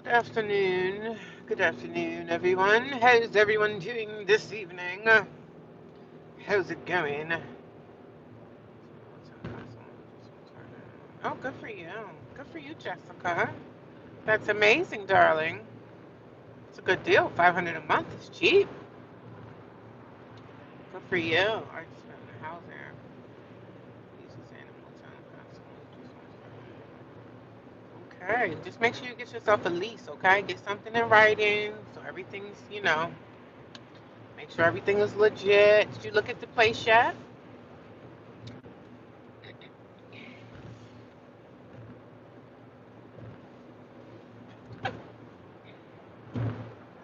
Good afternoon. Good afternoon, everyone. How's everyone doing this evening? How's it going? Oh, good for you. Good for you, Jessica. That's amazing, darling. It's a good deal. 500 a month is cheap. Good for you. I just found a house there. Uses animal Okay, just make sure you get yourself a lease, okay? Get something in writing so everything's, make sure everything is legit. Did you look at the place yet?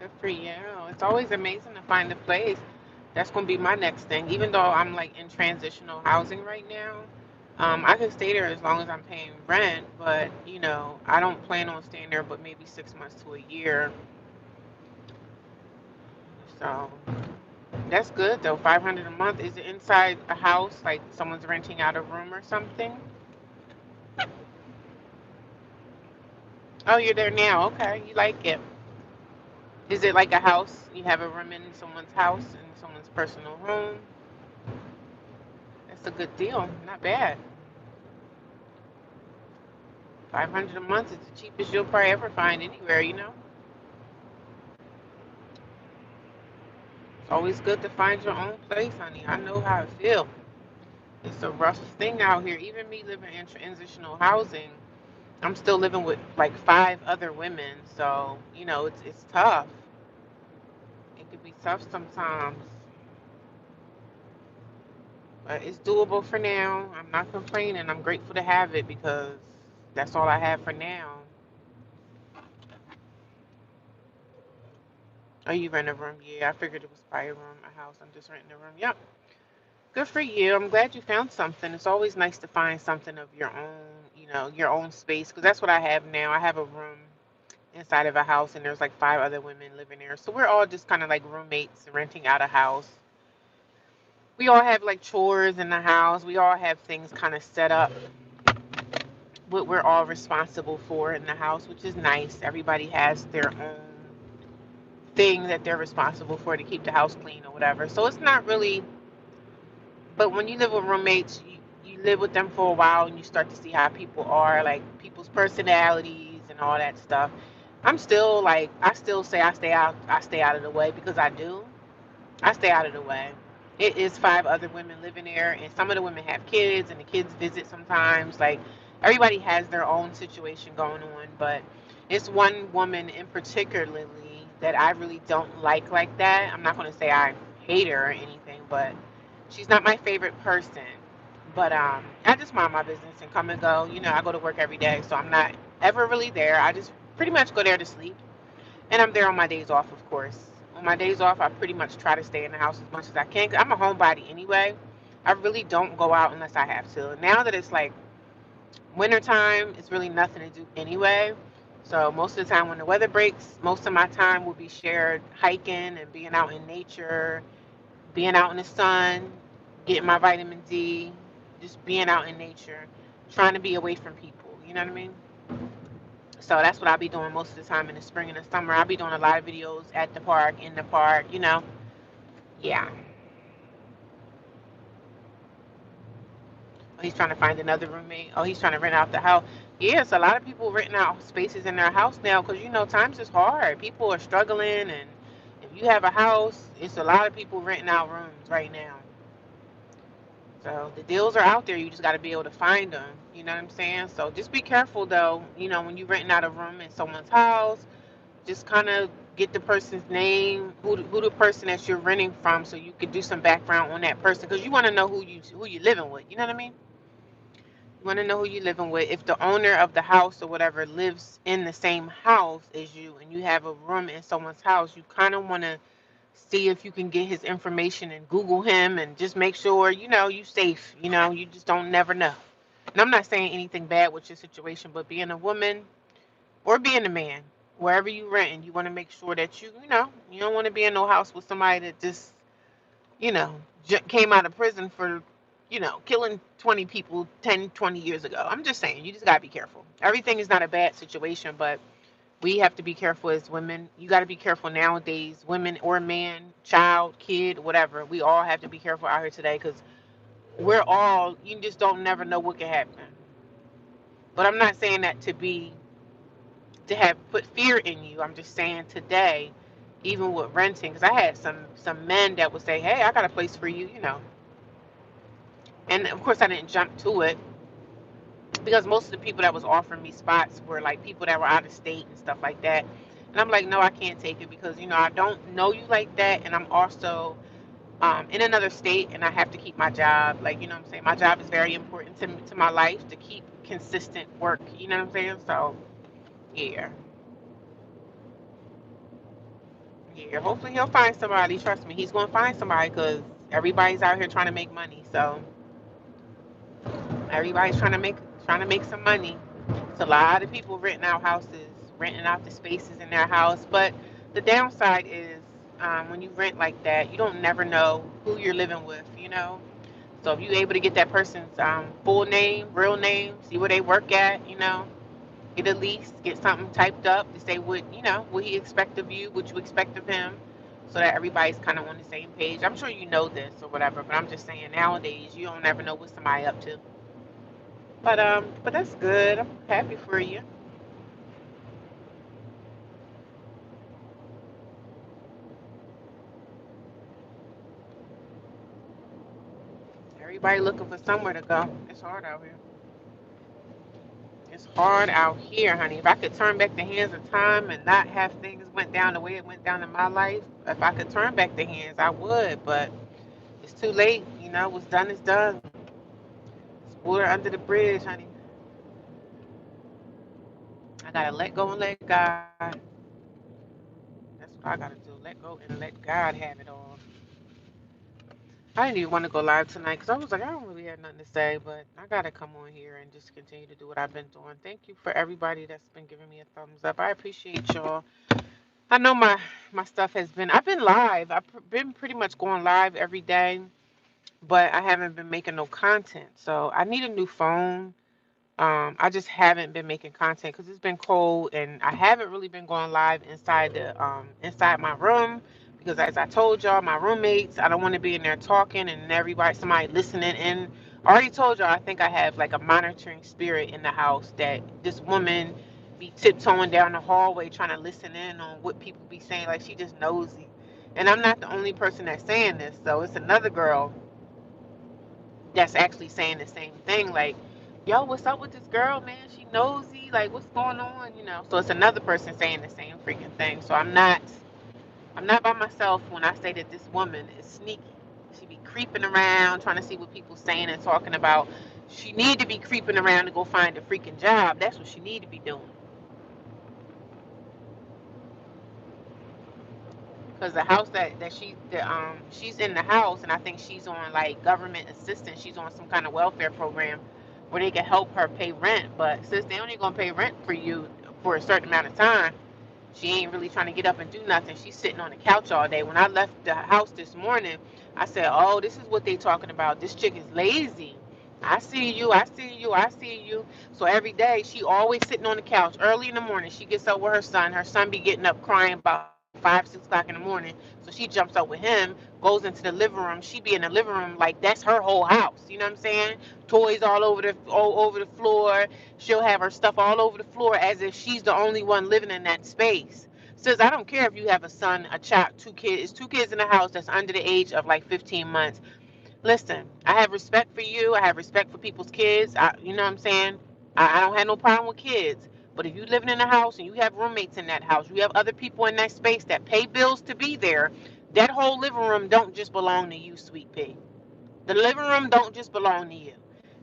Good for you. It's always amazing to find a place. That's going to be my next thing. Even though I'm like in transitional housing right now, I can stay there as long as I'm paying rent. But I don't plan on staying there, but maybe 6 months to a year. So that's good though. 500 a month. Is it inside a house? Like someone's renting out a room or something? Oh, you're there now. Okay, you like it. Is it like a house? You have a room in someone's house, in someone's personal home? That's a good deal. Not bad. 500 a month is the cheapest you'll probably ever find anywhere. It's always good to find your own place, honey. I know how it feels. It's a rough thing out here. Even me living in transitional housing, I'm still living with like five other women. So, it's tough. It could be tough sometimes. But it's doable for now. I'm not complaining. I'm grateful to have it because that's all I have for now. Oh, you rent a room? Yeah, I figured it was probably a room, a house. I'm just renting a room. Yep. Good for you. I'm glad you found something. It's always nice to find something of your own, your own space. Because that's what I have now. I have a room inside of a house, and there's like five other women living there. So we're all just kind of like roommates renting out a house. We all have like chores in the house. We all have things kind of set up, what we're all responsible for in the house, which is nice. Everybody has their own thing that they're responsible for to keep the house clean or whatever. So it's not really. But when you live with roommates, you live with them for a while and you start to see how people are, like people's personalities and all that stuff. I'm still like, I still say I stay out of the way because I do. I stay out of the way. It is five other women living there, and some of the women have kids, and the kids visit sometimes. Like everybody has their own situation going on, but it's one woman in particularly that I really don't like that. I'm not going to say I hate her or anything, but she's not my favorite person. But I just mind my business and come and go. I go to work every day, so I'm not ever really there. I just pretty much go there to sleep, and I'm there on my days off, of course. On my days off, I pretty much try to stay in the house as much as I can. 'Cause I'm a homebody anyway. I really don't go out unless I have to. Now that it's like wintertime, it's really nothing to do anyway. So most of the time when the weather breaks, most of my time will be shared hiking and being out in nature, being out in the sun, getting my vitamin D, just being out in nature, trying to be away from people. You know what I mean? So that's what I'll be doing most of the time in the spring and the summer. I'll be doing a lot of videos at the park, in the park. Yeah. Oh, he's trying to find another roommate. Oh, he's trying to rent out the house. Yes, a lot of people renting out spaces in their house now because times is hard. People are struggling, and if you have a house, it's a lot of people renting out rooms right now. So the deals are out there. You just got to be able to find them. You know what I'm saying? So just be careful though. When you're renting out a room in someone's house, just kind of get the person's name, who the person that you're renting from, so you could do some background on that person because you want to know who you living with. You know what I mean? You want to know who you're living with. If the owner of the house or whatever lives in the same house as you, and you have a room in someone's house, you kind of want to see if you can get his information and Google him and just make sure you safe. You just don't never know. And I'm not saying anything bad with your situation, but being a woman or being a man, wherever you renting, you want to make sure that you don't want to be in no house with somebody that just you know came out of prison for killing 20 people 10, 20 years ago. I'm just saying, you just got to be careful. Everything is not a bad situation, but We have to be careful as women. You got to be careful nowadays, women or man, child, kid, whatever. We all have to be careful out here today because we're all, you just don't never know what can happen. But I'm not saying that to have put fear in you. I'm just saying today, even with renting, because I had some men that would say, "Hey, I got a place for you," and of course I didn't jump to it because most of the people that was offering me spots were like people that were out of state and stuff like that. And I'm like, no, I can't take it because I don't know you like that, and I'm also in another state, and I have to keep my job. Like what I'm saying, my job is very important to my life to keep consistent work. You know what I'm saying? So yeah, yeah. Hopefully he'll find somebody. Trust me, he's gonna find somebody because everybody's out here trying to make money. So everybody's trying to make some money. It's a lot of people renting out houses, renting out the spaces in their house. But the downside is when you rent like that, you don't never know who you're living with. So if you're able to get that person's full name, real name, see where they work at, get a lease, get something typed up to say what he expect of you, what you expect of him, so that everybody's kind of on the same page. I'm sure you know this or whatever, but I'm just saying nowadays you don't never know what somebody up to. But that's good. I'm happy for you. Everybody looking for somewhere to go. It's hard out here. It's hard out here, honey. If I could turn back the hands of time and not have things went down the way it went down in my life, if I could turn back the hands, I would. But it's too late. What's done is done. It's water under the bridge, honey. I gotta let go and let God. That's what I gotta do. Let go and let God have it all. I didn't even want to go live tonight because I was like, I don't really have nothing to say, but I gotta come on here and just continue to do what I've been doing. Thank you for everybody that's been giving me a thumbs up. I appreciate y'all. I know my stuff has been. I've been live. Been pretty much going live every day, but I haven't been making no content. So I need a new phone. I just haven't been making content because it's been cold, and I haven't really been going live inside my room because, as I told y'all, my roommates, I don't want to be in there talking and somebody listening in. I already told y'all I think I have like a monitoring spirit in the house that this woman be tiptoeing down the hallway trying to listen in on what people be saying, like she just nosy. And I'm not the only person that's saying this, so it's another girl that's actually saying the same thing. Like, yo, what's up with this girl, man? She nosy. Like, what's going on? So it's another person saying the same freaking thing. So I'm not by myself when I say that this woman is sneaky. She be creeping around trying to see what people saying and talking about. She need to be creeping around to go find a freaking job. That's what she need to be doing. Because the house she's in the house, and I think she's on like government assistance. She's on some kind of welfare program where they can help her pay rent. But since they only gonna pay rent for you for a certain amount of time, she ain't really trying to get up and do nothing. She's sitting on the couch all day. When I left the house this morning, I said, "Oh, this is what they talking about. This chick is lazy. I see you. I see you. I see you." So every day, she always sitting on the couch. Early in the morning, she gets up with her son. Her son be getting up crying about 5, 6 o'clock in the morning. So she jumps up with him, goes into the living room. She be in the living room like that's her whole house. You know what I'm saying? Toys all over the floor. She'll have her stuff all over the floor as if she's the only one living in that space. Says, I don't care if you have a son, a child, two kids in the house that's under the age of like 15 months. Listen, I have respect for you. I have respect for people's kids. You know what I'm saying? I don't have no problem with kids. But if you living in a house and you have roommates in that house, you have other people in that space that pay bills to be there, that whole living room don't just belong to you, sweet pea. The living room don't just belong to you.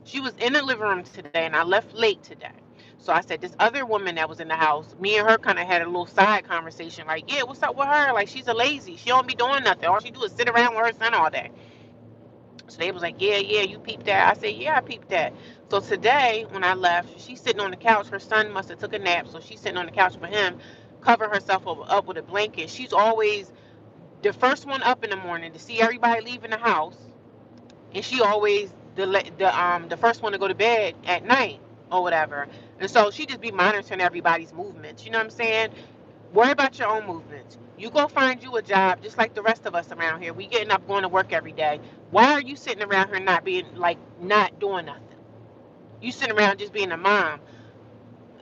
She was in the living room today, and I left late today. So I said, this other woman that was in the house, me and her kind of had a little side conversation, like, yeah, what's up with her? Like, she's a lazy. She don't be doing nothing. All she do is sit around with her son all day. So they was like, yeah, yeah, you peeped that. I said, yeah, I peeped that. So today, when I left, she's sitting on the couch. Her son must have took a nap, so she's sitting on the couch with him, covering herself up with a blanket. She's always the first one up in the morning to see everybody leaving the house, and she always the first one to go to bed at night. or whatever. And so she just be monitoring everybody's movements. You know what I'm saying? Worry about your own movements. You go find you a job just like the rest of us around here. We getting up going to work every day. Why are you sitting around here not being like not doing nothing? You sitting around just being a mom.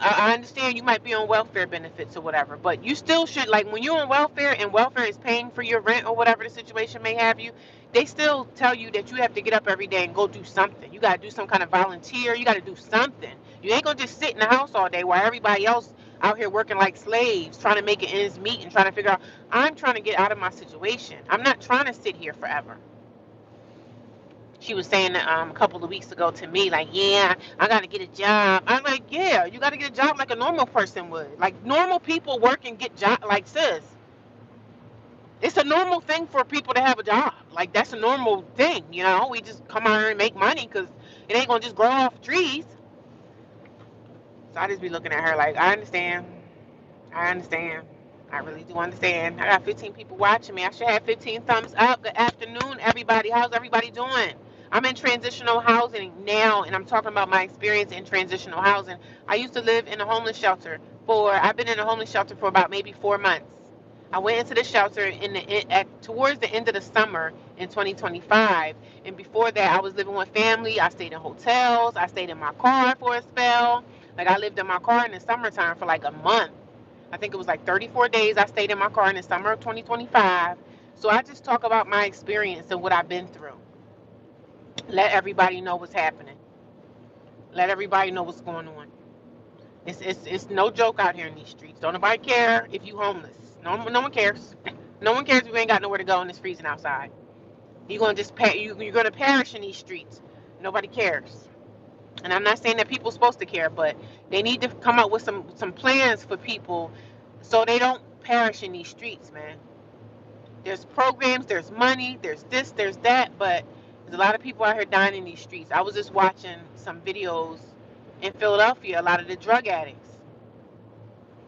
I understand you might be on welfare benefits or whatever, but you still should, like, when you're on welfare and welfare is paying for your rent or whatever the situation may have you, they still tell you that you have to get up every day and go do something. You got to do some kind of volunteer. You got to do something. You ain't gonna just sit in the house all day while everybody else out here working like slaves, trying to make it ends meet and trying to figure out. I'm trying to get out of my situation. I'm not trying to sit here forever. She was saying a couple of weeks ago to me, like, yeah, I got to get a job. I'm like, yeah, you got to get a job like a normal person would. Like, normal people work and get job. Like, sis, it's a normal thing for people to have a job. Like, that's a normal thing, you know. We just come out here and make money because it ain't gonna just grow off trees. So I just be looking at her like, I understand. I understand. I really do understand. I got 15 people watching me. I should have 15 thumbs up. Good afternoon, everybody. How's everybody doing? I'm in transitional housing now, and I'm talking about my experience in transitional housing. I used to live in a homeless shelter I've been in a homeless shelter for about maybe 4 months. I went into the shelter towards the end of the summer in 2025. And before that, I was living with family. I stayed in hotels. I stayed in my car for a spell. Like, I lived in my car in the summertime for like a month. I think it was like 34 days I stayed in my car in the summer of 2025. So I just talk about my experience and what I've been through. Let everybody know what's happening. Let everybody know what's going on. It's no joke out here in these streets. Don't nobody care if you homeless. No one cares. No one cares if you ain't got nowhere to go and it's freezing outside. You're gonna perish in these streets. Nobody cares. And I'm not saying that people are supposed to care, but they need to come up with some plans for people so they don't perish in these streets, man. There's programs, there's money, there's this, there's that, but there's a lot of people out here dying in these streets. I was just watching some videos in Philadelphia, a lot of the drug addicts.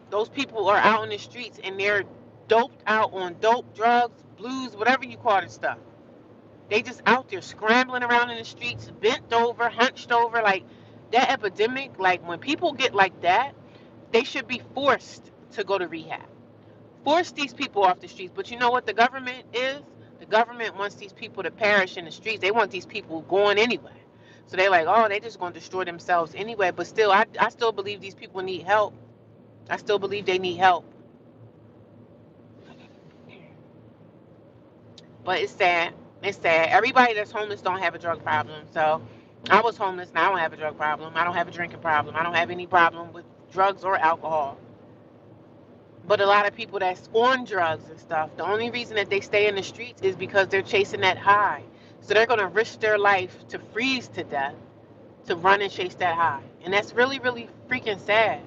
Those people are out in the streets and they're doped out on dope, drugs, blues, whatever you call it stuff. They just out there scrambling around in the streets, bent over, hunched over, like that epidemic. Like, when people get like that, they should be forced to go to rehab. Force these people off the streets. But you know what the government is? The government wants these people to perish in the streets. They want these people going anyway. So they're like, oh, they just going to destroy themselves anyway. But still, I still believe these people need help. I still believe they need help. But it's sad. It's sad. Everybody that's homeless don't have a drug problem. So I was homeless and I don't have a drug problem. I don't have a drinking problem. I don't have any problem with drugs or alcohol. But a lot of people that's on drugs and stuff, the only reason that they stay in the streets is because they're chasing that high. So they're going to risk their life to freeze to death to run and chase that high. And that's really, really freaking sad.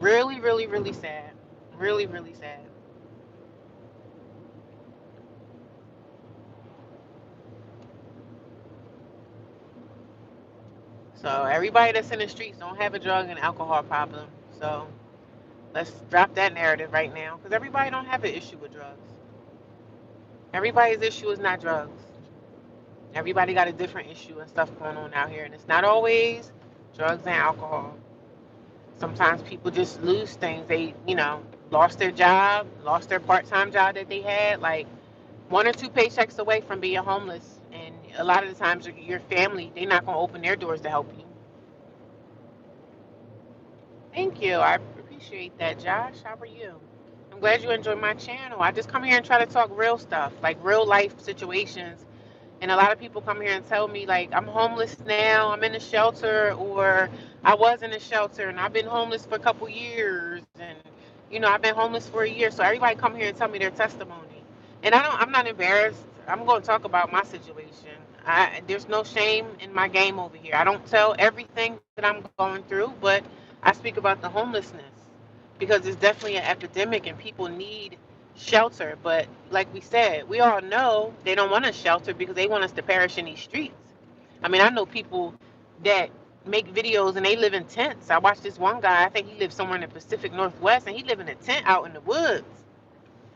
Really, really, really sad. Really, really sad. So everybody that's in the streets don't have a drug and alcohol problem. So let's drop that narrative right now, because everybody don't have an issue with drugs. Everybody's issue is not drugs. Everybody got a different issue and stuff going on out here, and it's not always drugs and alcohol. Sometimes people just lose things. They, lost their job, lost their part-time job that they had, like one or two paychecks away from being homeless. And a lot of the times, your family, they're not going to open their doors to help you. Thank you. I appreciate that, Josh. How are you? I'm glad you enjoy my channel. I just come here and try to talk real stuff, like real life situations. And a lot of people come here and tell me, like, I'm homeless now, I'm in a shelter, or I was in a shelter and I've been homeless for a couple years, and I've been homeless for a year. So everybody come here and tell me their testimony. And I'm not embarrassed. I'm going to talk about my situation. There's no shame in my game over here. I don't tell everything that I'm going through, but I speak about the homelessness because it's definitely an epidemic and people need shelter. But like we said, we all know they don't want us shelter because they want us to perish in these streets. I mean, I know people that make videos and they live in tents. I watched this one guy, I think he lives somewhere in the Pacific Northwest, and he live in a tent out in the woods.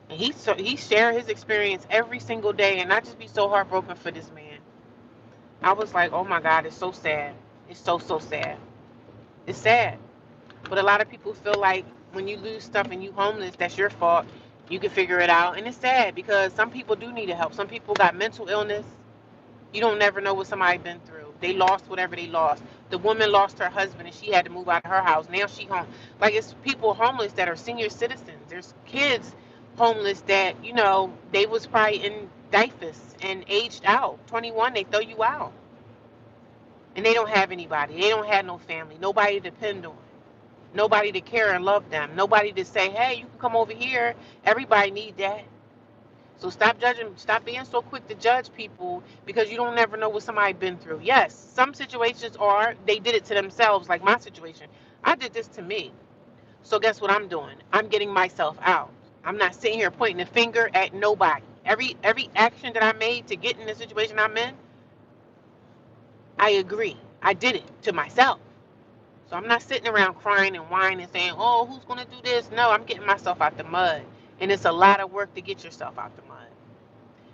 And he shared his experience every single day, and I just be so heartbroken for this man. I was like, oh my God, it's so sad. It's so, so sad. It's sad. But a lot of people feel like when you lose stuff and you homeless, that's your fault. You can figure it out. And it's sad because some people do need help. Some people got mental illness. You don't never know what somebody been through. They lost whatever they lost. The woman lost her husband and she had to move out of her house. Now she home. Like it's people homeless that are senior citizens. There's kids homeless that, they was probably in diapers and aged out. 21, they throw you out. And they don't have anybody. They don't have no family. Nobody to depend on. Nobody to care and love them. Nobody to say, hey, you can come over here. Everybody need that. So stop judging, stop being so quick to judge people because you don't never know what somebody been through. Yes, some situations are they did it to themselves, like my situation. I did this to me. So guess what I'm doing? I'm getting myself out. I'm not sitting here pointing a finger at nobody. Every action that I made to get in the situation I'm in, I agree. I did it to myself. So I'm not sitting around crying and whining and saying, oh, who's going to do this? No, I'm getting myself out the mud. And it's a lot of work to get yourself out the mud.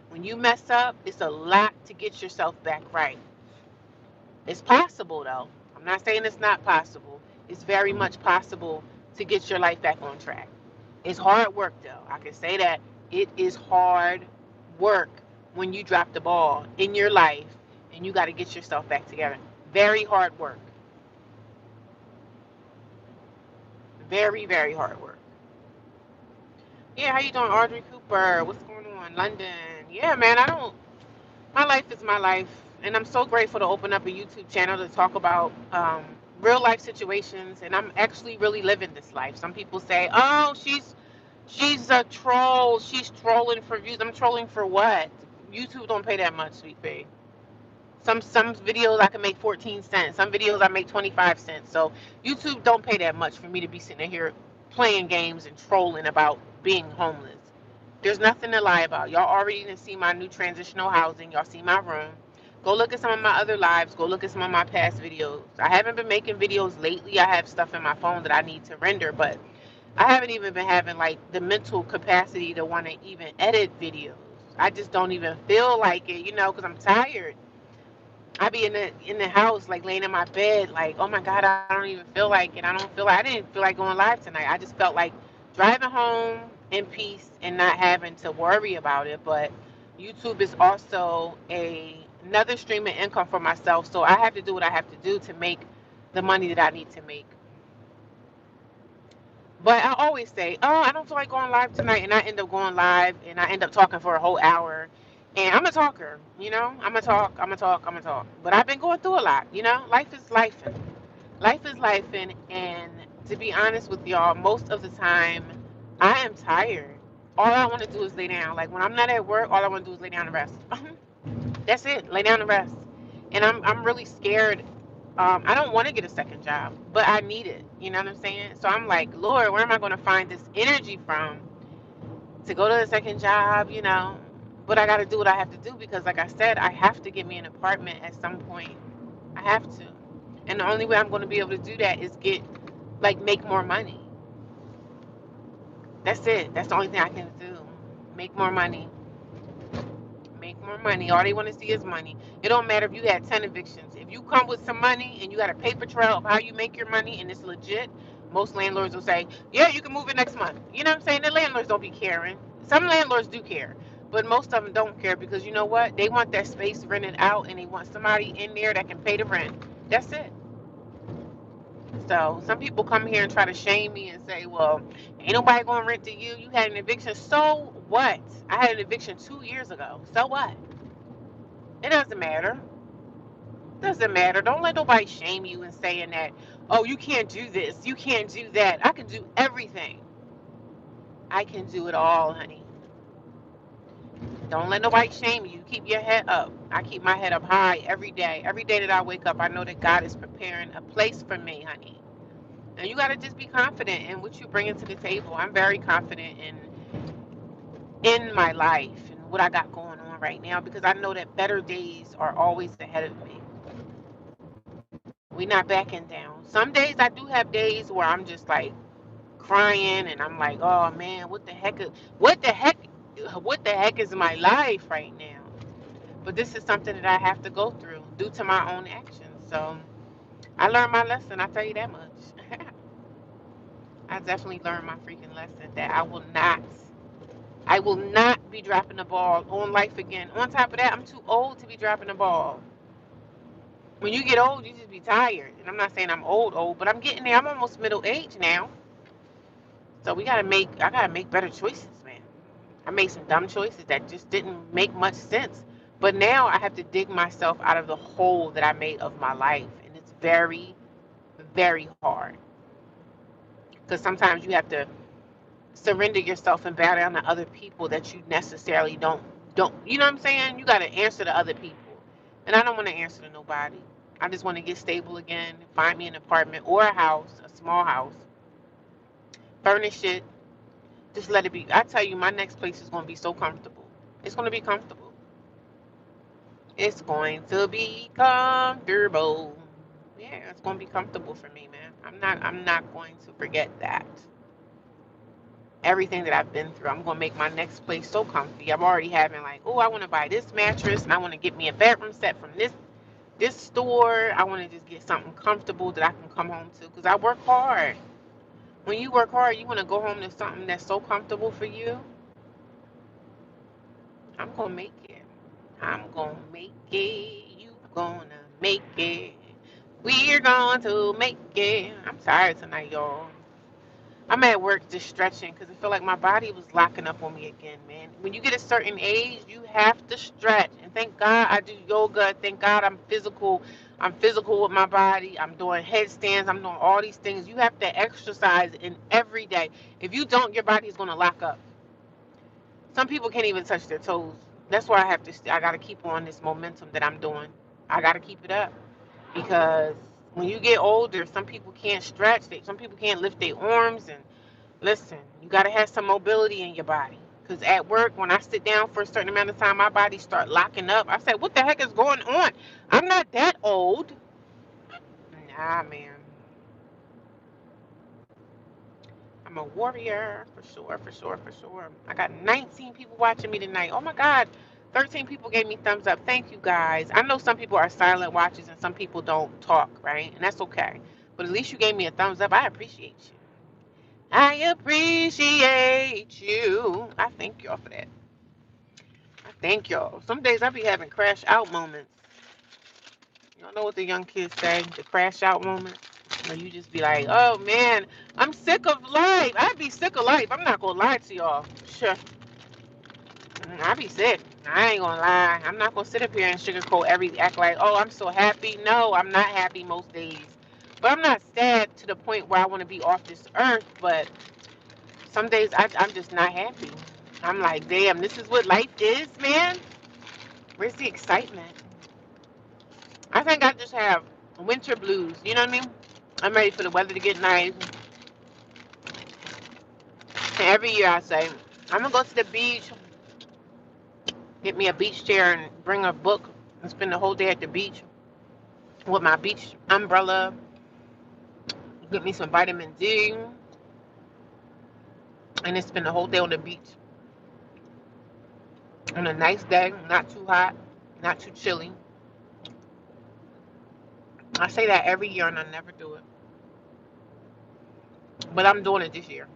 When you mess up, it's a lot to get yourself back right. It's possible, though. I'm not saying it's not possible. It's very much possible to get your life back on track. It's hard work, though. I can say that it is hard work when you drop the ball in your life and you got to get yourself back together. Very hard work. Very, very hard work. Yeah, how you doing, Audrey Cooper? What's going on, London? Yeah, man, I don't. My life is my life, and I'm so grateful to open up a YouTube channel to talk about real life situations, and I'm actually really living this life. Some people say, "Oh, she's a troll. She's trolling for views." I'm trolling for what? YouTube don't pay that much, sweet pea. Some videos I can make 14 cents. Some videos I make 25 cents. So YouTube don't pay that much for me to be sitting here playing games and trolling about being homeless. There's nothing to lie about. Y'all already didn't see my new transitional housing. Y'all see my room. Go look at some of my other lives. Go look at some of my past videos. I haven't been making videos lately. I have stuff in my phone that I need to render, but I haven't even been having like the mental capacity to want to even edit videos. I just don't even feel like it, because I'm tired. I be in the house, like laying in my bed, like, oh my God, I don't even feel like it. I didn't feel like going live tonight. I just felt like driving home in peace and not having to worry about it. But YouTube is also another stream of income for myself. So I have to do what I have to do to make the money that I need to make. But I always say, oh, I don't feel like going live tonight. And I end up going live and I end up talking for a whole hour. And I'm a talker, I'm a talk, I'm a talk, I'm a talk. But I've been going through a lot. Life is life. Life is life. And to be honest with y'all, most of the time, I am tired. All I want to do is lay down. Like when I'm not at work, all I want to do is lay down and rest. That's it, lay down and rest. And I'm really scared. I don't want to get a second job, but I need it. You know what I'm saying? So I'm like, Lord, where am I going to find this energy from to go to the second job? But I got to do what I have to do because, like I said, I have to get me an apartment at some point. I have to. And the only way I'm going to be able to do that is make more money. That's it. That's the only thing I can do. Make more money. Make more money. All they want to see is money. It don't matter if you had 10 evictions. If you come with some money and you got a paper trail of how you make your money and it's legit, most landlords will say, yeah, you can move it next month. You know what I'm saying? The landlords don't be caring. Some landlords do care, but most of them don't care because you know what? They want that space rented out and they want somebody in there that can pay the rent. That's it. So some people come here and try to shame me and say, well, ain't nobody going to rent to you. You had an eviction. So what? I had an eviction 2 years ago. So what? It doesn't matter. Doesn't matter. Don't let nobody shame you and saying that, oh, you can't do this. You can't do that. I can do everything. I can do it all, honey. Don't let nobody shame you. Keep your head up. I keep my head up high every day. Every day that I wake up, I know that God is preparing a place for me, honey. And you got to just be confident in what you bring into the table. I'm very confident in my life and what I got going on right now because I know that better days are always ahead of me. We're not backing down. Some days I do have days where I'm just like crying and I'm like, oh man, what the heck is my life right now? But this is something that I have to go through due to my own actions. So I learned my lesson, I tell you that much. I definitely learned my freaking lesson that I will not be dropping the ball on life again. On top of that, I'm too old to be dropping the ball. When you get old, you just be tired. And I'm not saying I'm old, but I'm getting there. I'm almost middle age now. So I gotta make better choices, man. I made some dumb choices that just didn't make much sense. But now I have to dig myself out of the hole that I made of my life. And it's very, very hard. Because sometimes you have to surrender yourself and bow down to other people that you necessarily don't you know what I'm saying? You gotta answer to other people. And I don't want to answer to nobody. I just want to get stable again, find me an apartment or a house, a small house, furnish it, just let it be. I tell you, my next place is gonna be so comfortable. It's gonna be comfortable. It's going to be comfortable. Yeah, it's gonna be comfortable for me, man. I'm not going to forget that. Everything that I've been through. I'm gonna make my next place so comfy. I'm already having like, oh, I want to buy this mattress and I want to get me a bedroom set from this store. I want to just get something comfortable that I can come home to because I work hard. When you work hard, you want to go home to something that's so comfortable for you. I'm gonna make it. I'm gonna make it. You gonna make it. We're going to make it. I'm tired tonight, y'all. I'm at work just stretching because I feel like my body was locking up on me again, man. When you get a certain age, you have to stretch. And thank God I do yoga. Thank God I'm physical. I'm physical with my body. I'm doing headstands. I'm doing all these things. You have to exercise in every day. If you don't, your body's gonna lock up. Some people can't even touch their toes. That's why I gotta keep on this momentum that I'm doing. I gotta keep it up because when you get older, some people can't stretch. Some people can't lift their arms and listen, you got to have some mobility in your body. Because at work, when I sit down for a certain amount of time, my body start locking up. I said, what the heck is going on? I'm not that old. Nah, man. I'm a warrior for sure, for sure, for sure. I got 19 people watching me tonight. Oh my God. 13 people gave me thumbs up. Thank you guys. I know some people are silent watchers and some people don't talk, right? And that's okay. But at least you gave me a thumbs up. I appreciate you. I appreciate you. I thank y'all for that. I thank y'all. Some days I be having crash out moments. Y'all know what the young kids say, the crash out moments? Where you just be like, oh man, I'm sick of life. I be sick of life. I'm not gonna lie to y'all. Sure. I be sick. I ain't gonna lie. I'm not gonna sit up here and sugarcoat act like, oh, I'm so happy. No, I'm not happy most days. But I'm not sad to the point where I want to be off this earth. But some days I'm just not happy. I'm like, damn, this is what life is, man. Where's the excitement? I think I just have winter blues. You know what I mean? I'm ready for the weather to get nice. And every year I say, I'm gonna go to the beach, get me a beach chair, and bring a book and spend the whole day at the beach with my beach umbrella. Get me some vitamin D, and then spend the whole day on the beach on a nice day, not too hot, not too chilly. I say that every year and I never do it, but I'm doing it this year.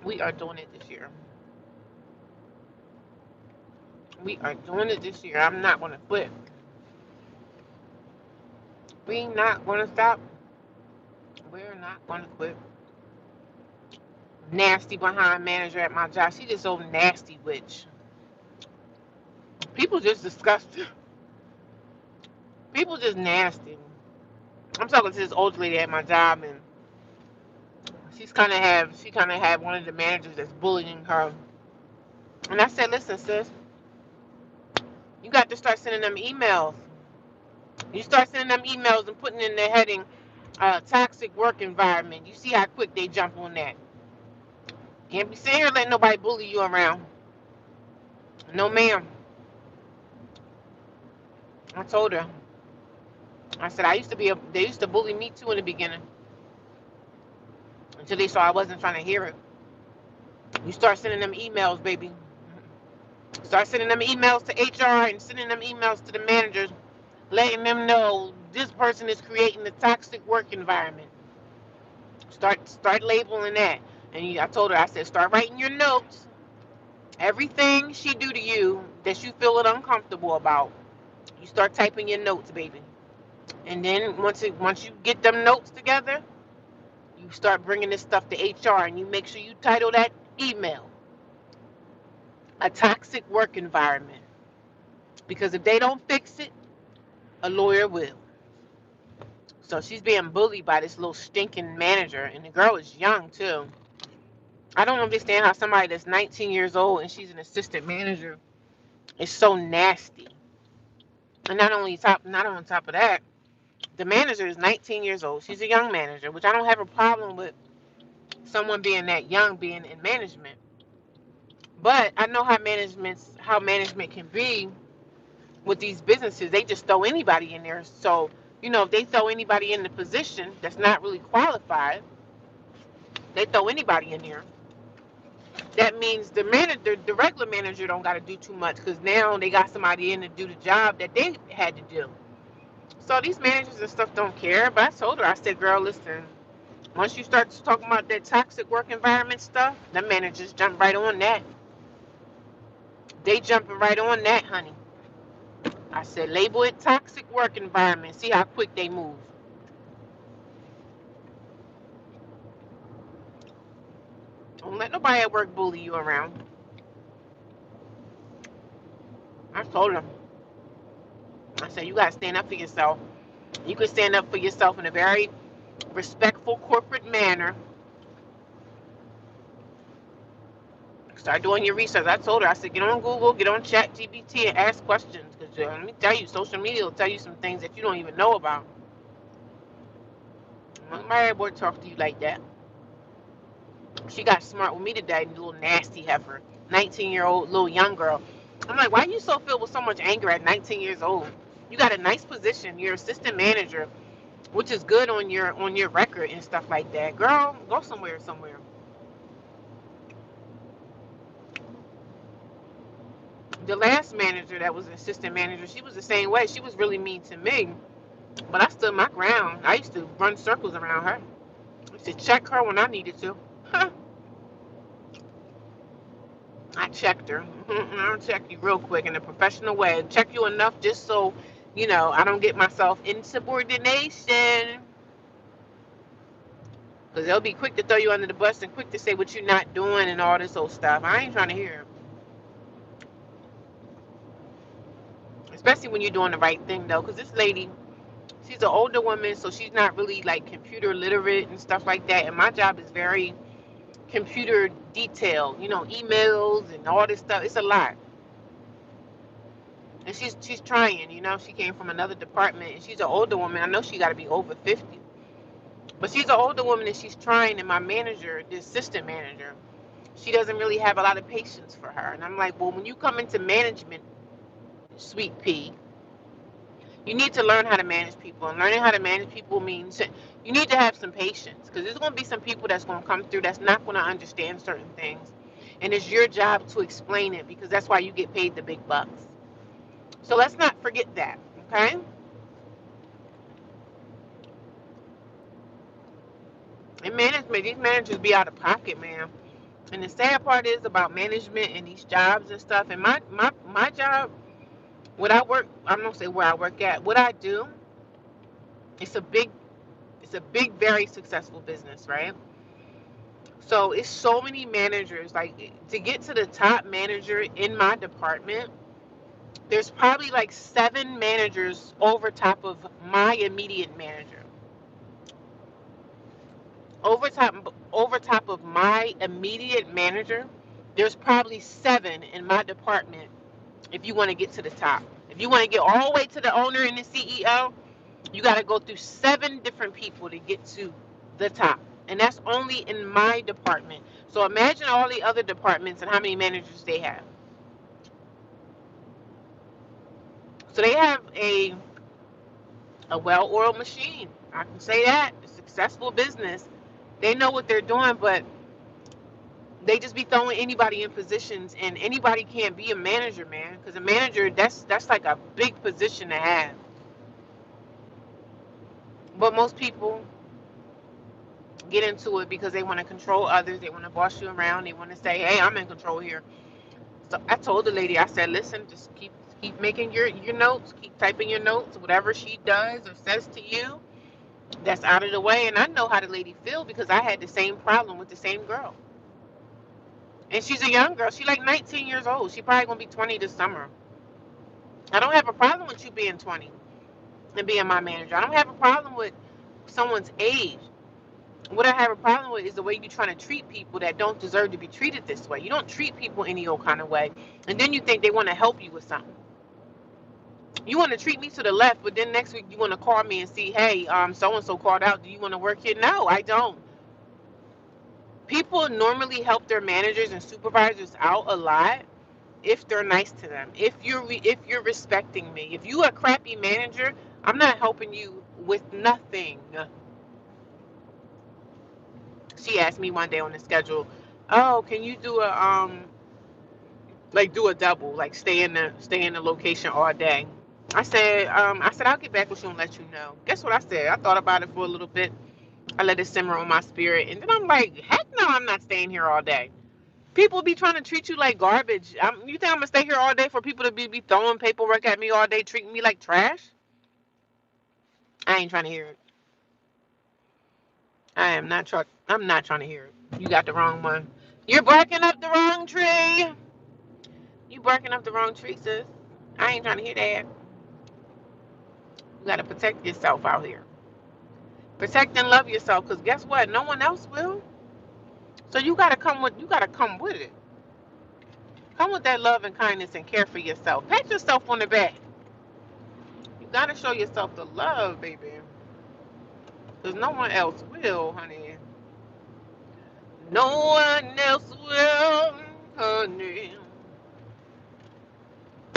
We are doing it this year. We are doing it this year. I'm not gonna quit. We not gonna stop. We're not gonna quit. Nasty behind manager at my job. She just so nasty, witch. People just disgusting. People just nasty. I'm talking to this old lady at my job, and she kind of had one of the managers that's bullying her. And I said, listen, sis, you got to start sending them emails. You start sending them emails and putting in the heading, toxic work environment. You see how quick they jump on that. Can't be sitting here letting nobody bully you around. No, ma'am. I told her. I said they used to bully me too in the beginning until they saw I wasn't trying to hear it. You start sending them emails, baby. Start sending them emails to HR and sending them emails to the managers, letting them know this person is creating a toxic work environment. Start labeling that. And I told her, I said, start writing your notes. Everything she do to you that you feel uncomfortable about, you start typing your notes, baby. And then once you get them notes together, you start bringing this stuff to HR, and you make sure you title that email "A Toxic Work Environment," because if they don't fix it, a lawyer will. So she's being bullied by this little stinking manager, and the girl is young too. I don't understand how somebody that's 19 years old and she's an assistant manager is so nasty. And not on top of that, the manager is 19 years old. She's a young manager, which I don't have a problem with someone being that young being in management. But I know how management can be with these businesses. They just throw anybody in there. So, if they throw anybody in the position that's not really qualified, they throw anybody in there. That means the regular manager don't got to do too much, because now they got somebody in to do the job that they had to do. So these managers and stuff don't care. But I told her, I said, girl, listen, once you start talking about that toxic work environment stuff, the managers jump right on that. They jumping right on that, honey. I said, label it toxic work environment. See how quick they move. Don't let nobody at work bully you around. I told them. I said, you got to stand up for yourself. You can stand up for yourself in a very respectful corporate manner. Start doing your research. I told her, I said, get on Google, get on ChatGPT, and ask questions. Because let me tell you, social media will tell you some things that you don't even know about. My boy talk to you like that. She got smart with me today, little nasty heifer. 19-year-old little young girl. I'm like, why are you so filled with so much anger at 19 years old? You got a nice position. You're assistant manager, which is good on your record and stuff like that. Girl, go somewhere. The last manager that was an assistant manager, she was the same way. She was really mean to me, but I stood my ground. I used to run circles around her. I used to check her when I needed to. I checked her. I'll check you real quick in a professional way. Check you enough just so, I don't get myself insubordination. Because they'll be quick to throw you under the bus and quick to say what you're not doing and all this old stuff. I ain't trying to hear it. Especially when you're doing the right thing, though. Because this lady, she's an older woman, so she's not really, like, computer literate and stuff like that. And my job is very computer detailed. Emails and all this stuff. It's a lot. And she's trying, she came from another department, and she's an older woman. I know she got to be over 50. But she's an older woman, and she's trying, and my manager, the assistant manager, she doesn't really have a lot of patience for her. And I'm like, well, when you come into management, sweet pea, you need to learn how to manage people. And learning how to manage people means you need to have some patience, because there's going to be some people that's going to come through that's not going to understand certain things. And it's your job to explain it, because that's why you get paid the big bucks. So let's not forget that, okay? And management, these managers be out of pocket, man. And the sad part is about management and these jobs and stuff. And my job, what I work, I'm gonna say where I work at. What I do, it's a big, very successful business, right? So it's so many managers. Like, to get to the top manager in my department, there's probably like 7 managers over top of my immediate manager. Over top of my immediate manager, there's probably 7 in my department. If you want to get to the top, if you want to get all the way to the owner and the CEO, you got to go through 7 different people to get to the top. And that's only in my department. So imagine all the other departments and how many managers they have. So they have a well-oiled machine. I can say that. A successful business. They know what they're doing, but They just be throwing anybody in positions, and anybody can't be a manager, man. Because a manager, that's like a big position to have. But most people get into it because they want to control others. They want to boss you around. They want to say, "Hey, I'm in control here." So I told the lady, I said, "Listen, just keep making your notes. Keep typing your notes. Whatever she does or says to you, that's out of the way." And I know how the lady feel because I had the same problem with the same girl. And she's a young girl. She's like 19 years old. She probably gonna be 20 this summer. I don't have a problem with you being 20 and being my manager. I don't have a problem with someone's age. What I have a problem with is the way you're trying to treat people that don't deserve to be treated this way. You don't treat people any old kind of way, and then you think they want to help you with something. You want to treat me to the left, but then next week you want to call me and see, hey, so and so called out. Do you want to work here? No, I don't. People normally help their managers and supervisors out a lot if they're nice to them. If you're respecting me. If you a crappy manager, I'm not helping you with nothing. She asked me one day on the schedule, "Oh, can you do a like do a double, like stay in the location all day?" I said I'll get back with you and let you know. Guess what I said? I thought about it for a little bit. I let it simmer on my spirit, and then I'm like, heck no, I'm not staying here all day. People be trying to treat you like garbage. You think I'm gonna stay here all day for people to be throwing paperwork at me all day, treating me like trash? I ain't trying to hear it. I'm not trying to hear it. You got the wrong one. You're barking up the wrong tree. You barking up the wrong tree, sis. I ain't trying to hear that. You gotta protect yourself out here. Protect and love yourself, cause guess what? No one else will. So you gotta come with it. Come with that love and kindness and care for yourself. Pat yourself on the back. You gotta show yourself the love, baby. Cause no one else will, honey. No one else will, honey.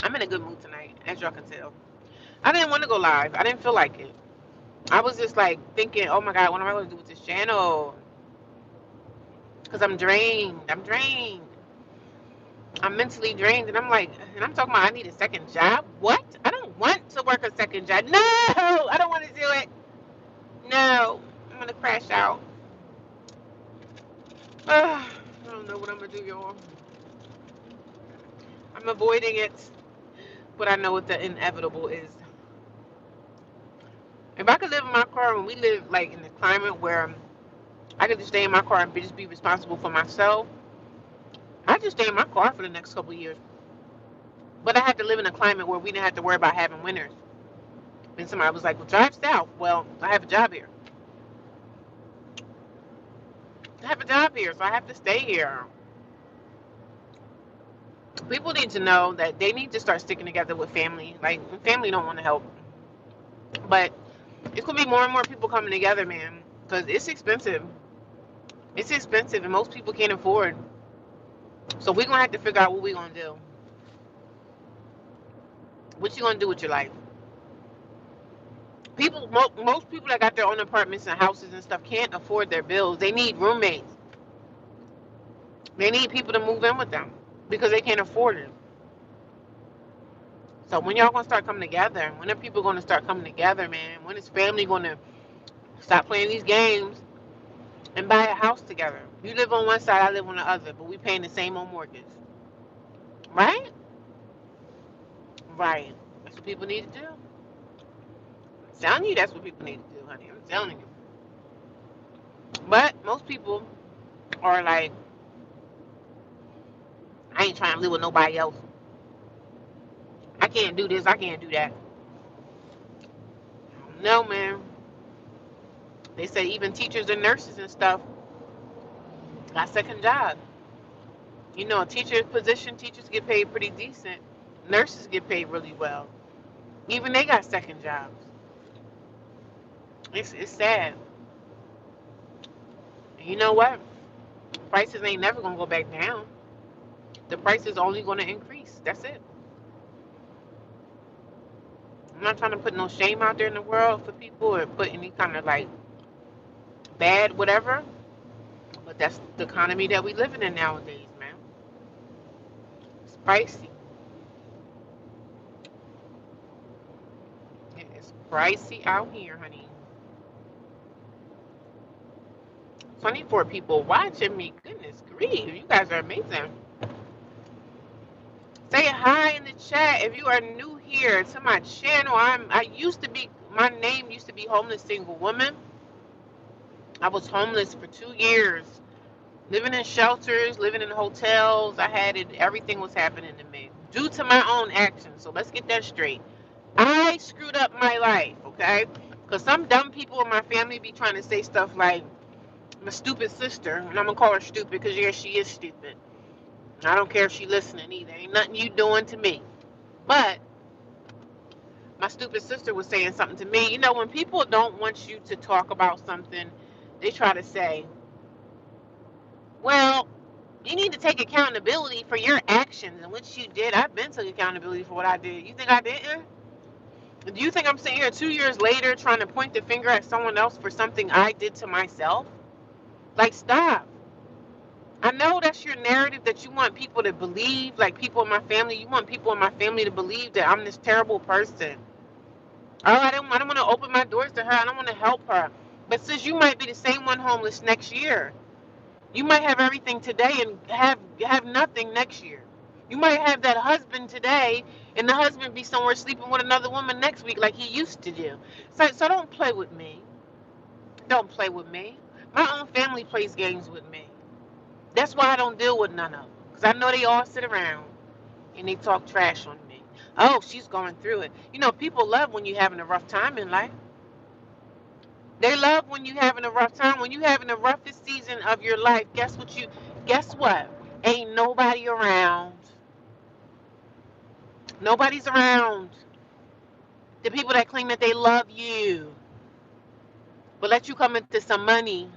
I'm in a good mood tonight, as y'all can tell. I didn't want to go live. I didn't feel like it. I was just like thinking, oh my God, what am I going to do with this channel? Because I'm drained. I'm drained. I'm mentally drained. And I'm like, and I'm talking about I need a second job. What? I don't want to work a second job. No, I don't want to do it. No, I'm going to crash out. I don't know what I'm going to do, y'all. I'm avoiding it, but I know what the inevitable is. If I could live in my car when we live like in the climate where I could just stay in my car and just be responsible for myself, I just stay in my car for the next couple of years. But I had to live in a climate where we didn't have to worry about having winters. And somebody was like, well, drive south. Well, I have a job here. I have a job here, so I have to stay here. People need to know that they need to start sticking together with family. Like, family don't want to help. But it's going to be more and more people coming together, man. Because it's expensive. It's expensive, and most people can't afford. So we're going to have to figure out what we're going to do. What you going to do with your life? Most people that got their own apartments and houses and stuff can't afford their bills. They need roommates. They need people to move in with them because they can't afford it. So when y'all gonna start coming together? When are people gonna start coming together, man? When is family gonna stop playing these games and buy a house together? You live on one side, I live on the other, but we paying the same old mortgage, right? Right. That's what people need to do. I'm telling you, that's what people need to do, honey. I'm telling you. But most people are like, I ain't trying to live with nobody else. I can't do this. I can't do that. No, man. They say even teachers and nurses and stuff got second jobs. You know, a teacher's position, teachers get paid pretty decent. Nurses get paid really well. Even they got second jobs. It's sad. And you know what? Prices ain't never gonna go back down. The price is only gonna increase. That's it. I'm not trying to put no shame out there in the world for people or put any kind of like bad whatever. But that's the economy that we living in nowadays, man. It's pricey. It is pricey out here, honey. 24 people watching me. Goodness grief. You guys are amazing. Say hi in the chat if you are new here to my channel. I used to be, my name used to be Homeless Single Woman. I was homeless for 2 years, living in shelters, living in hotels. I had it, everything was happening to me due to my own actions. So let's get that straight. I screwed up my life, okay? Because some dumb people in my family be trying to say stuff like, my stupid sister, and I'm gonna call her stupid because yeah, she is stupid. I don't care if she listening either. Ain't nothing you doing to me. But my stupid sister was saying something to me. You know, when people don't want you to talk about something, they try to say, well, you need to take accountability for your actions and what you did. I've been took accountability for what I did. You think I didn't? Do you think I'm sitting here 2 years later trying to point the finger at someone else for something I did to myself? Like, stop. I know that's your narrative that you want people to believe, like people in my family. You want people in my family to believe that I'm this terrible person. Oh, I don't want to open my doors to her. I don't want to help her. But since you might be the same one homeless next year, you might have everything today and have nothing next year. You might have that husband today, and the husband be somewhere sleeping with another woman next week, like he used to do. So don't play with me. Don't play with me. My own family plays games with me. That's why I don't deal with none of them, because I know they all sit around and they talk trash on me. Oh, she's going through it. You know, people love when you're having a rough time in life. They love when you're having a rough time. When you're having the roughest season of your life, guess what? Ain't nobody around. Nobody's around. The people that claim that they love you, but let you come into some money,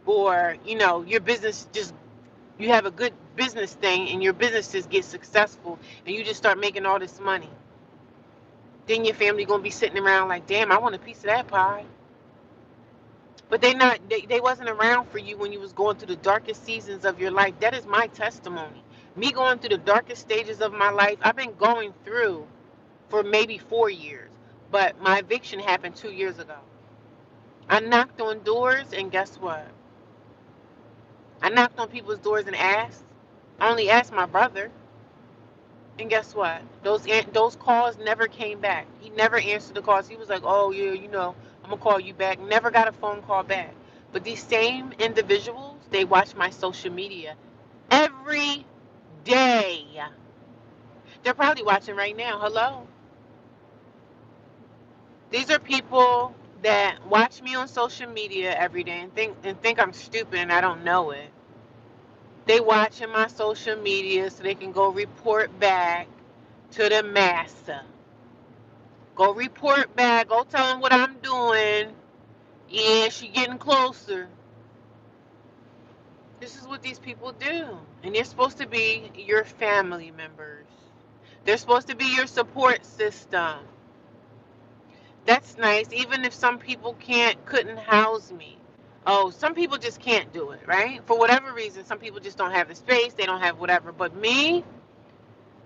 or, you know, your business just, you have a good business thing and your business just gets successful and you just start making all this money. Then your family gonna be sitting around like, damn, I want a piece of that pie. But they wasn't around for you when you was going through the darkest seasons of your life. That is my testimony. Me going through the darkest stages of my life, I've been going through for maybe 4 years. But my eviction happened 2 years ago. I knocked on doors, and guess what? I knocked on people's doors and asked. I only asked my brother. And guess what? Those calls never came back. He never answered the calls. He was like, "Oh yeah, you know, I'm gonna call you back." Never got a phone call back. But these same individuals, they watch my social media every day. They're probably watching right now. Hello. These are people that watch me on social media every day and think I'm stupid and I don't know it. They watching my social media so they can go report back to the master. Go report back. Go tell them what I'm doing. Yeah, she getting closer. This is what these people do. And they're supposed to be your family members. They're supposed to be your support system. That's nice. Even if some people couldn't house me. Oh, some people just can't do it, right? For whatever reason, some people just don't have the space. They don't have whatever. But me,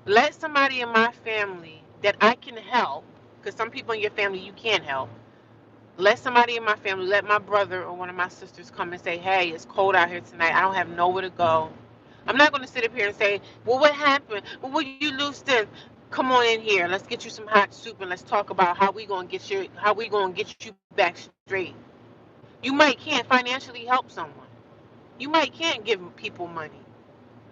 let somebody in my family that I can help, because some people in your family you can't help. Let somebody in my family, let my brother or one of my sisters come and say, hey, it's cold out here tonight. I don't have nowhere to go. I'm not going to sit up here and say, well, what happened? Well, will you lose this? Come on in here. Let's get you some hot soup and let's talk about how we going to get you back straight. You might can't financially help someone. You might can't give people money.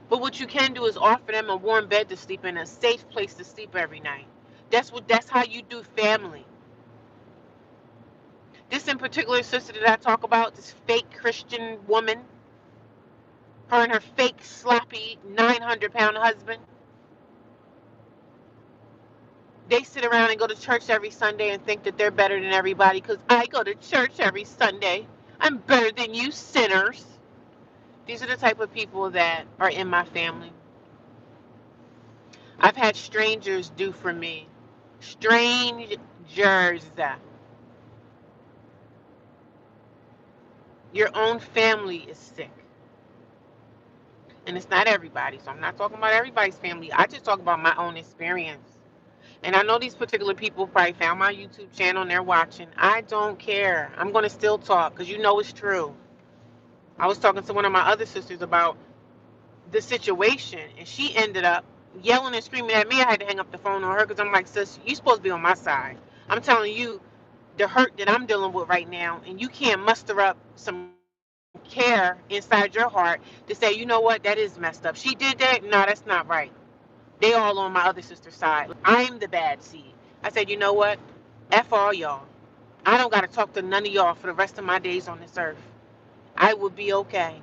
But what you can do is offer them a warm bed to sleep in, a safe place to sleep every night. That's how you do family. This in particular sister that I talk about, this fake Christian woman, her and her fake sloppy 900-pound husband, they sit around and go to church every Sunday and think that they're better than everybody because I go to church every Sunday. I'm better than you sinners. These are the type of people that are in my family. I've had strangers do for me. Strangers. Your own family is sick. And it's not everybody. So I'm not talking about everybody's family. I just talk about my own experience. And I know these particular people probably found my YouTube channel and they're watching. I don't care. I'm going to still talk because you know it's true. I was talking to one of my other sisters about the situation, and she ended up yelling and screaming at me. I had to hang up the phone on her because I'm like, sis, you supposed to be on my side. I'm telling you the hurt that I'm dealing with right now, and you can't muster up some care inside your heart to say, you know what, that is messed up. She did that. No, that's not right. They all on my other sister's side. I'm the bad seed. I said, you know what? F all y'all. I don't got to talk to none of y'all for the rest of my days on this earth. I will be okay.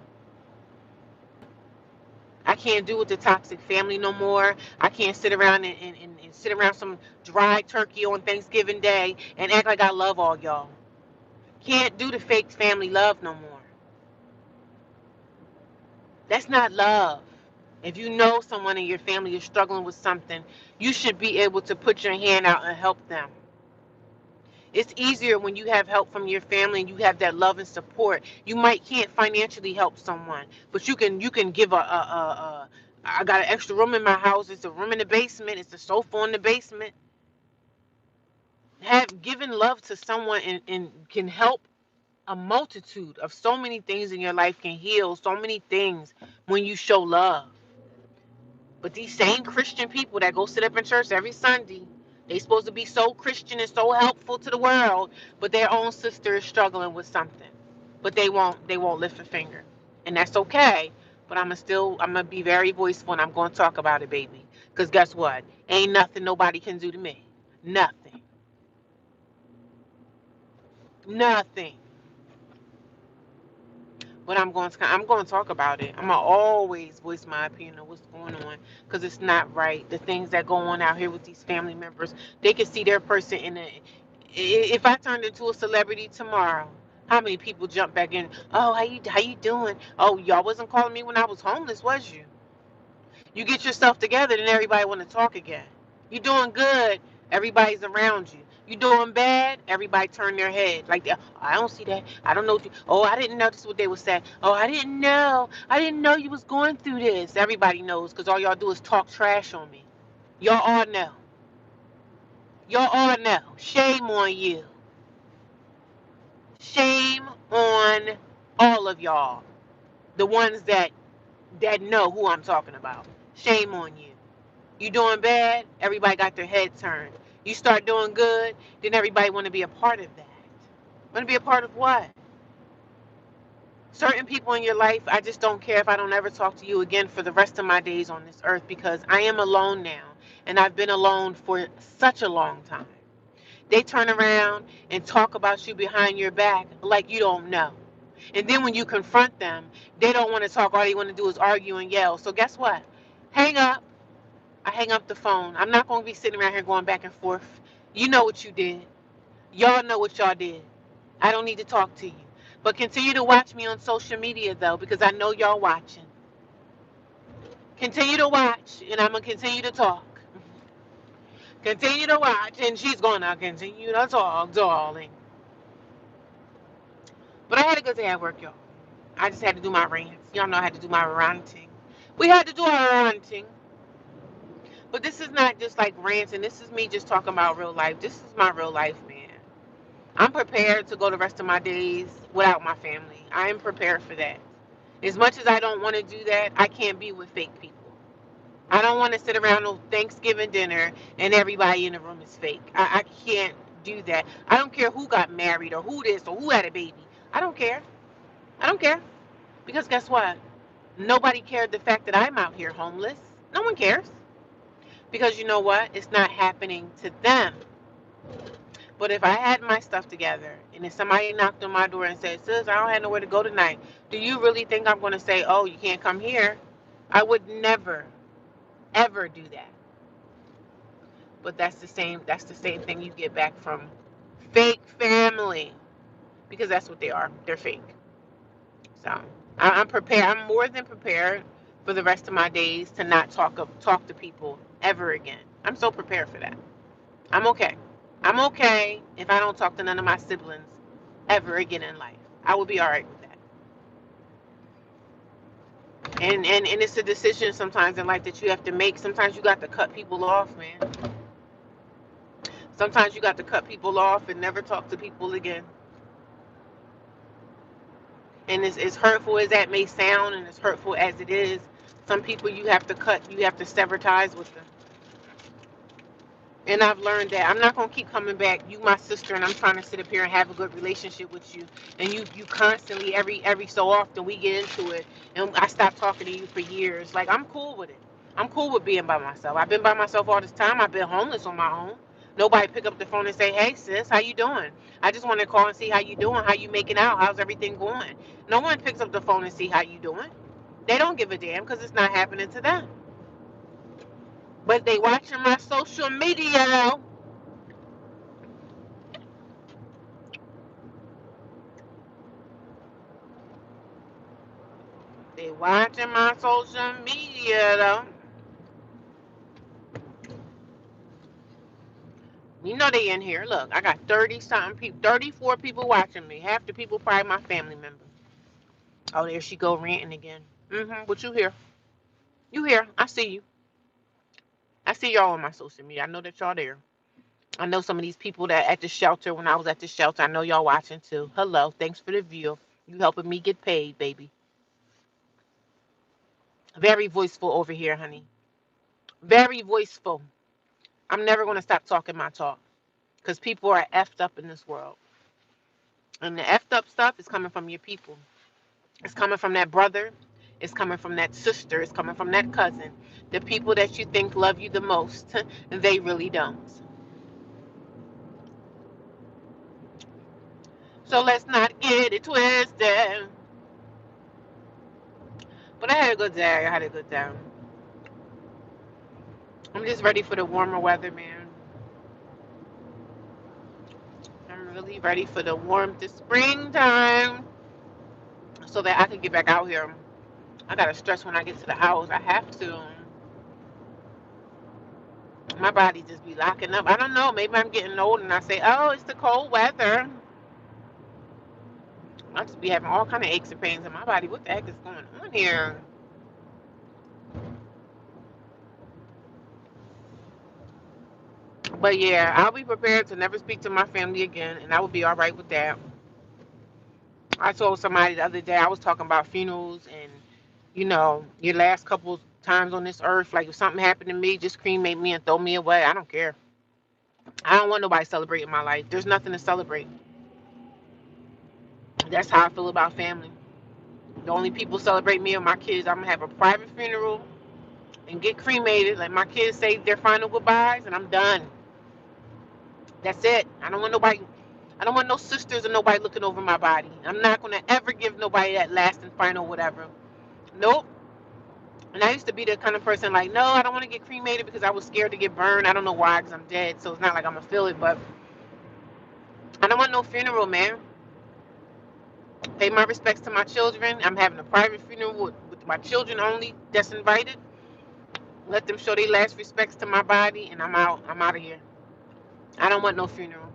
I can't do with the toxic family no more. I can't sit around and sit around some dry turkey on Thanksgiving Day and act like I love all y'all. Can't do the fake family love no more. That's not love. If you know someone in your family is struggling with something, you should be able to put your hand out and help them. It's easier when you have help from your family and you have that love and support. You might can't financially help someone, but you can give a I got an extra room in my house. It's a room in the basement. It's a sofa in the basement. Have given love to someone and can help a multitude of so many things in your life, can heal so many things when you show love. But these same Christian people that go sit up in church every Sunday, they supposed to be so Christian and so helpful to the world, but their own sister is struggling with something. But they won't lift a finger. And that's okay. But I'm gonna be very voiceful and I'm gonna talk about it, baby. Because guess what? Ain't nothing nobody can do to me. Nothing. Nothing. But I'm going to talk about it. I'm gonna always voice my opinion of what's going on because it's not right. The things that go on out here with these family members, they can see their person in a. If I turned into a celebrity tomorrow, how many people jump back in? Oh, how you doing? Oh, y'all wasn't calling me when I was homeless, was you? You get yourself together, then everybody want to talk again. You doing good, everybody's around you. You doing bad, everybody turn their head like that. I don't see that. I don't know. Oh, I didn't notice what they were saying. Oh, I didn't know. I didn't know you was going through this. Everybody knows because all y'all do is talk trash on me. Y'all all know. Y'all all know. Shame on you. Shame on all of y'all. The ones that know who I'm talking about. Shame on you. You doing bad, everybody got their head turned. You start doing good, then everybody want to be a part of that. Want to be a part of what? Certain people in your life, I just don't care if I don't ever talk to you again for the rest of my days on this earth because I am alone now. And I've been alone for such a long time. They turn around and talk about you behind your back like you don't know. And then when you confront them, they don't want to talk. All they want to do is argue and yell. So guess what? Hang up. I hang up the phone. I'm not going to be sitting around here going back and forth. You know what you did. Y'all know what y'all did. I don't need to talk to you. But continue to watch me on social media, though, because I know y'all watching. Continue to watch, and I'm going to continue to talk. Continue to watch, and she's going to continue to talk, darling. But I had a good day at work, y'all. I just had to do my rants. Y'all know I had to do my ranting. We had to do our ranting. But this is not just like ranting. This is me just talking about real life. This is my real life, man. I'm prepared to go the rest of my days without my family. I am prepared for that. As much as I don't want to do that, I can't be with fake people. I don't want to sit around on Thanksgiving dinner and everybody in the room is fake. I can't do that. I don't care who got married or who this or who had a baby. I don't care. I don't care. Because guess what? Nobody cared the fact that I'm out here homeless. No one cares. Because you know what? It's not happening to them. But if I had my stuff together and if somebody knocked on my door and said, sis, I don't have nowhere to go tonight, do you really think I'm going to say, oh, you can't come here? I would never, ever do that. But that's the same thing you get back from fake family because that's what they are. They're fake. So I'm prepared. I'm more than prepared for the rest of my days to not talk to people ever again. I'm so prepared for that. I'm okay. I'm okay if I don't talk to none of my siblings ever again in life. I will be all right with that. And it's a decision sometimes in life that you have to make. Sometimes you got to cut people off, man. Sometimes you got to cut people off and never talk to people again. And as hurtful as that may sound, and as hurtful as it is, some people you have to cut, you have to sever ties with them. And I've learned that I'm not gonna keep coming back. You my sister, and I'm trying to sit up here and have a good relationship with you. And you constantly every so often we get into it, and I stop talking to you for years. Like, I'm cool with it. I'm cool with being by myself. I've been by myself all this time. I've been homeless on my own. Nobody pick up the phone and say, "Hey sis, how you doing?" I just want to call and see how you doing. How you making out? How's everything going? No one picks up the phone and see how you doing. They don't give a damn because it's not happening to them. But they watching my social media. They watching my social media though. You know they in here. Look, I got 30 something people, 34 people watching me. Half the people probably my family members. Oh, there she go ranting again. But you here. You here. I see you. I see y'all on my social media. I know that y'all there. I know some of these people that at the shelter, when I was at the shelter, I know y'all watching too. Hello. Thanks for the view. You helping me get paid, baby. Very voiceful over here, honey. Very voiceful. I'm never going to stop talking my talk because people are effed up in this world. And the effed up stuff is coming from your people. It's coming from that brother. It's coming from that sister. It's coming from that cousin. The people that you think love you the most, they really don't. So let's not get it twisted. But I had a good day. I had a good day. I'm just ready for the warmer weather, man. I'm really ready for the warmth of springtime so that I can get back out here. I gotta stress when I get to the house. I have to. My body just be locking up. I don't know. Maybe I'm getting old and I say, oh, it's the cold weather. I just be having all kind of aches and pains in my body. What the heck is going on here? But yeah, I'll be prepared to never speak to my family again, and I will be all right with that. I told somebody the other day I was talking about funerals and your last couple times on this earth. Like if something happened to me, just cremate me and throw me away. I don't care. I don't want nobody celebrating my life. There's nothing to celebrate. That's how I feel about family. The only people celebrate me are my kids. I'm gonna have a private funeral and get cremated. Let my kids say their final goodbyes, and I'm done. That's it. I don't want nobody. I don't want no sisters or nobody looking over my body. I'm not gonna ever give nobody that last and final whatever. Nope. And I used to be the kind of person like, no, I don't want to get cremated because I was scared to get burned. I don't know why, because I'm dead, so it's not like I'm gonna feel it. But I don't want no funeral, man. Pay my respects to my children. I'm having a private funeral with my children only. That's invited. Let them show their last respects to my body, and I'm out. I'm out of here. I don't want no funeral.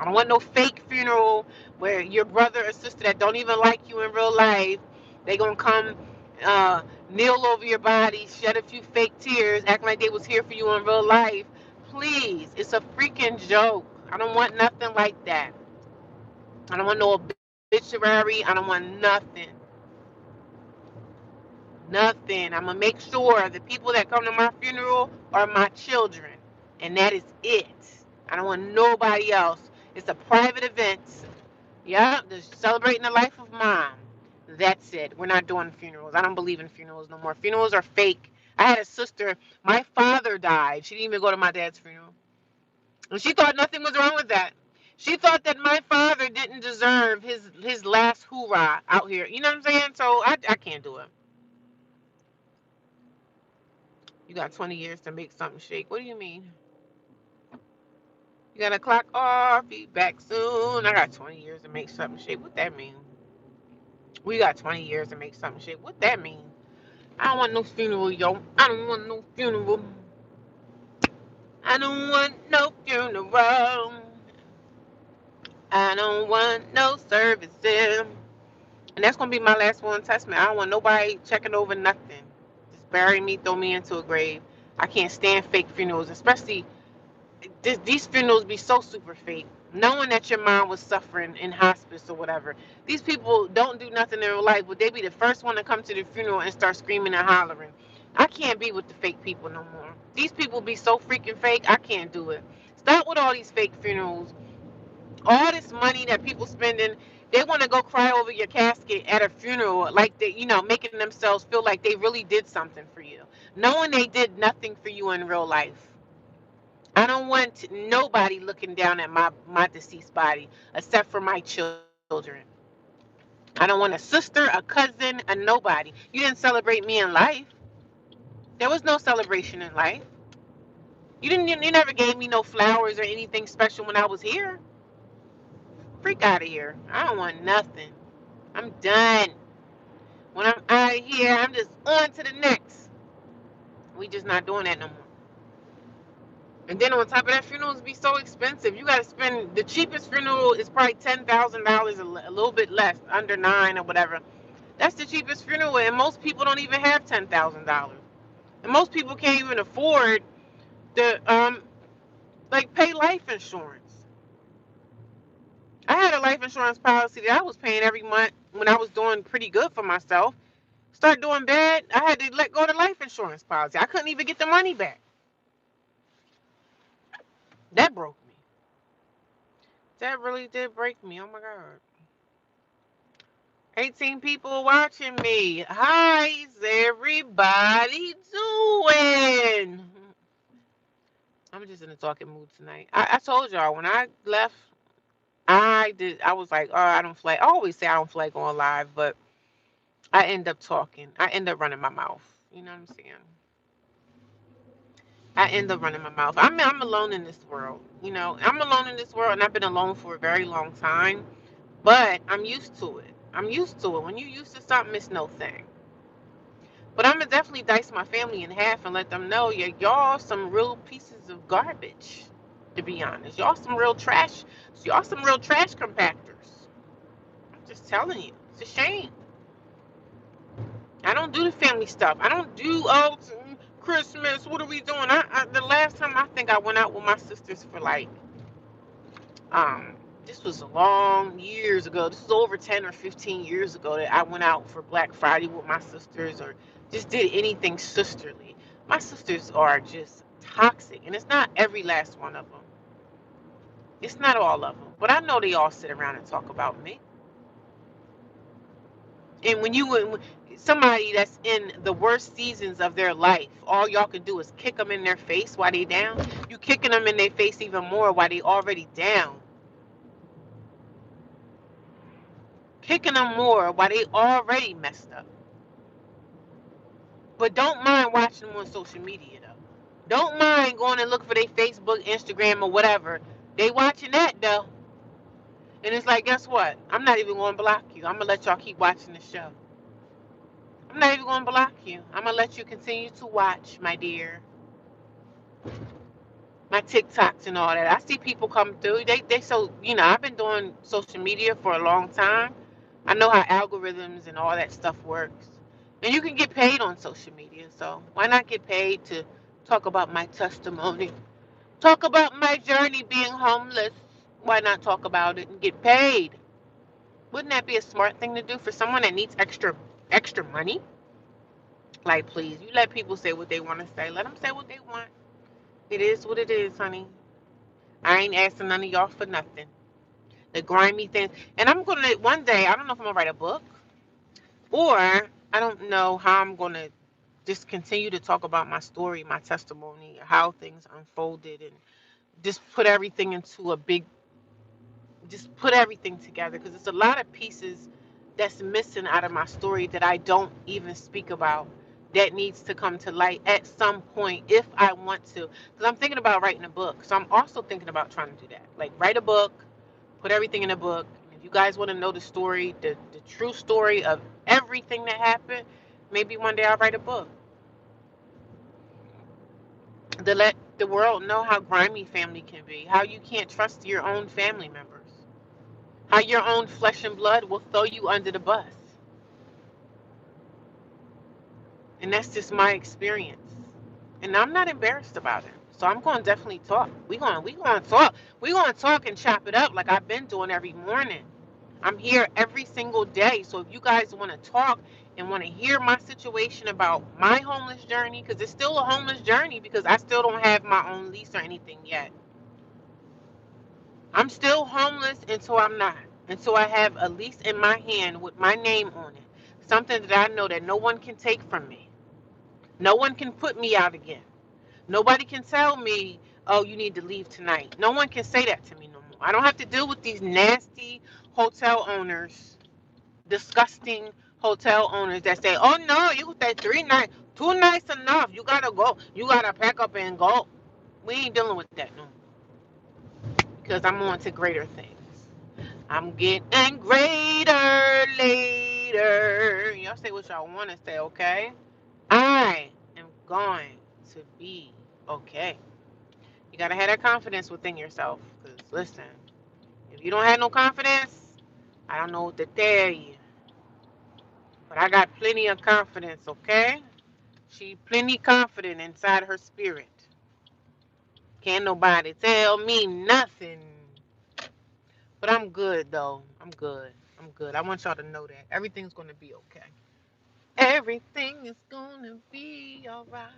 I don't want no fake funeral where your brother or sister that don't even like you in real life, they gonna come kneel over your body, shed a few fake tears, acting like they was here for you in real life. Please, it's a freaking joke. I don't want nothing like that. I don't want no obituary. I don't want nothing. Nothing. I'm gonna make sure the people that come to my funeral are my children, and that is it. I don't want nobody else. It's a private event. Yeah, just celebrating the life of mom. That's it. We're not doing funerals. I don't believe in funerals no more. Funerals are fake. I had a sister. My father died. She didn't even go to my dad's funeral, and she thought nothing was wrong with that. She thought that my father didn't deserve his last hoorah out here. You know what I'm saying? So I can't do it. You got 20 years to make something shake. What do you mean? You gotta clock off. Be back soon. I got 20 years to make something shake. What that mean? We got 20 years to make something shake. What that mean? I don't want no funeral, yo. I don't want no funeral. I don't want no funeral. I don't want no services. And that's gonna be my last will and testament. I don't want nobody checking over nothing. Just bury me, throw me into a grave. I can't stand fake funerals, especially these funerals be so super fake. Knowing that your mom was suffering in hospice or whatever. These people don't do nothing in real life, but they be the first one to come to the funeral and start screaming and hollering. I can't be with the fake people no more. These people be so freaking fake. I can't do it. Stop with all these fake funerals. All this money that people spending, they want to go cry over your casket at a funeral, like they, making themselves feel like they really did something for you, knowing they did nothing for you in real life. I don't want nobody looking down at my deceased body except for my children. I don't want a sister, a cousin, a nobody. You didn't celebrate me in life. There was no celebration in life. You never gave me no flowers or anything special when I was here. Freak out of here. I don't want nothing. I'm done. When I'm out of here, I'm just on to the next. We just not doing that no more. And then on top of that, funerals be so expensive. You got to spend, the cheapest funeral is probably $10,000, a little bit less, under nine or whatever. That's the cheapest funeral, and most people don't even have $10,000. And most people can't even afford the like pay life insurance. I had a life insurance policy that I was paying every month when I was doing pretty good for myself. Start doing bad, I had to let go of the life insurance policy. I couldn't even get the money back. That broke me. That really did break me. Oh my God. 18 people watching me. How's everybody doing? I'm just in a talking mood tonight. I told y'all when I left, I was like, oh, I don't feel like, I always say I don't feel like going live, but I end up talking. I end up running my mouth. You know what I'm saying? I end up running my mouth. I'm alone in this world. I'm alone in this world, and I've been alone for a very long time. But I'm used to it. I'm used to it. When you're used to something, it's no thing. But I'm gonna definitely dice my family in half and let them know, yeah, y'all some real pieces of garbage. To be honest, y'all some real trash. Y'all some real trash compactors. I'm just telling you, it's a shame. I don't do the family stuff. I don't do Christmas. What are we doing? The last time I think I went out with my sisters for like um this was a long years ago. This was over 10 or 15 years ago that I went out for Black Friday with my sisters or just did anything sisterly. My sisters are just toxic, and it's not every last one of them. It's not all of them, but I know they all sit around and talk about me. And when somebody that's in the worst seasons of their life, all y'all can do is kick them in their face while they down. You kicking them in their face even more while they already down. Kicking them more while they already messed up. But don't mind watching them on social media though. Don't mind going and look for their Facebook, Instagram, or whatever. They watching that though. And it's like, guess what? I'm not even going to block you. I'm going to let y'all keep watching the show. I'm not even going to block you. I'm going to let you continue to watch, my dear. My TikToks and all that. I see people come through. They so, I've been doing social media for a long time. I know how algorithms and all that stuff works. And you can get paid on social media. So why not get paid to talk about my testimony? Talk about my journey being homeless. Why not talk about it and get paid? Wouldn't that be a smart thing to do for someone that needs extra money? Like, please, you let people say what they want to say. Let them say what they want. It is what it is, honey. I ain't asking none of y'all for nothing. The grimy things. And I'm going to, one day, I don't know if I'm going to write a book, or I don't know how I'm going to just continue to talk about my story, my testimony, how things unfolded, and just put everything into a big, just put everything together, because it's a lot of pieces that's missing out of my story that I don't even speak about, that needs to come to light at some point if I want to. Because I'm thinking about writing a book. So I'm also thinking about trying to do that. Like, write a book, put everything in a book. If you guys want to know the story, the true story of everything that happened, maybe one day I'll write a book to let the world know how grimy family can be, how you can't trust your own family members, how your own flesh and blood will throw you under the bus. And that's just my experience. And I'm not embarrassed about it. So I'm going to definitely talk. We going to talk. We going to talk and chop it up like I've been doing every morning. I'm here every single day. So if you guys want to talk and want to hear my situation about my homeless journey, because it's still a homeless journey because I still don't have my own lease or anything yet. I'm still homeless until I'm not. Until I have a lease in my hand with my name on it. Something that I know that no one can take from me. No one can put me out again. Nobody can tell me, oh, you need to leave tonight. No one can say that to me no more. I don't have to deal with these nasty hotel owners, disgusting hotel owners that say, oh no, you stay 3 nights, 2 nights enough. You gotta go. You gotta pack up and go. We ain't dealing with that no more because I'm on to greater things. I'm getting greater later. Y'all say what y'all want to say, okay? I am going to be okay. You gotta have that confidence within yourself. Cause listen, if you don't have no confidence, I don't know what to tell you. But I got plenty of confidence, okay? She plenty confident inside her spirit. Can't nobody tell me nothing. But I'm good though. I'm good. I'm good. I want y'all to know that. Everything's gonna be okay. Everything is gonna be alright.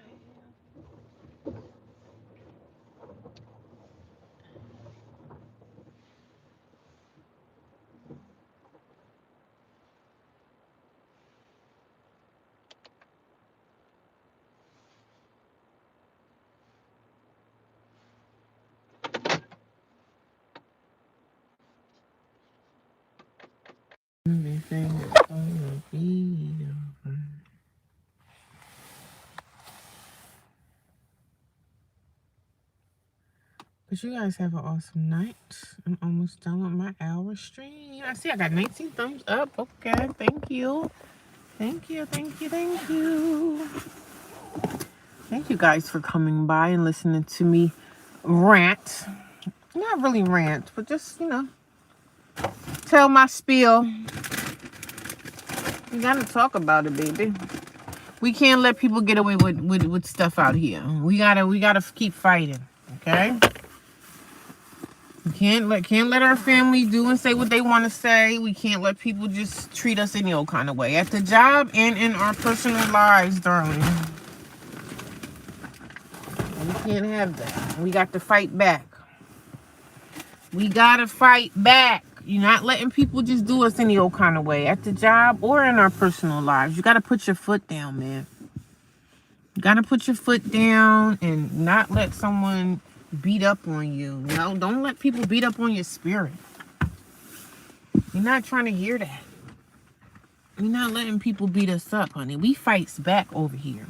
Everything is gonna be alright. But you guys have an awesome night. I'm almost done with my hour stream. I see I got 19 thumbs up. Okay, thank you. Thank you, thank you, thank you. Thank you guys for coming by and listening to me rant. Not really rant, but just, tell my spiel. We gotta talk about it, baby. We can't let people get away with stuff out here. We gotta keep fighting, okay? We can't let our family do and say what they want to say. We can't let people just treat us any old kind of way at the job and in our personal lives, darling. We can't have that. We got to fight back. We gotta fight back. You're not letting people just do us any old kind of way at the job or in our personal lives. You gotta put your foot down, man. You gotta put your foot down and not let someone beat up on you. No, don't let people beat up on your spirit. You're not trying to hear that. We're not letting people beat us up, honey. We fights back over here.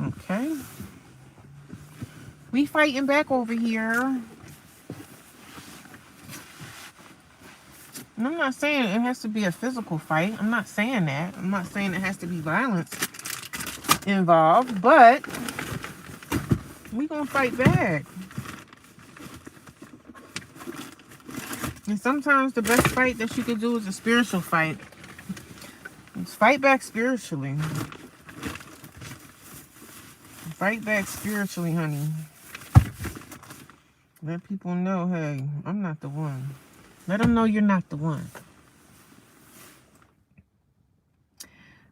Okay? We fighting back over here. And I'm not saying it has to be a physical fight. I'm not saying that. I'm not saying it has to be violence involved, but we gonna fight back. And sometimes the best fight that you can do is a spiritual fight. Let's fight back spiritually. Fight back spiritually, honey. Let people know, hey, I'm not the one. Let them know you're not the one.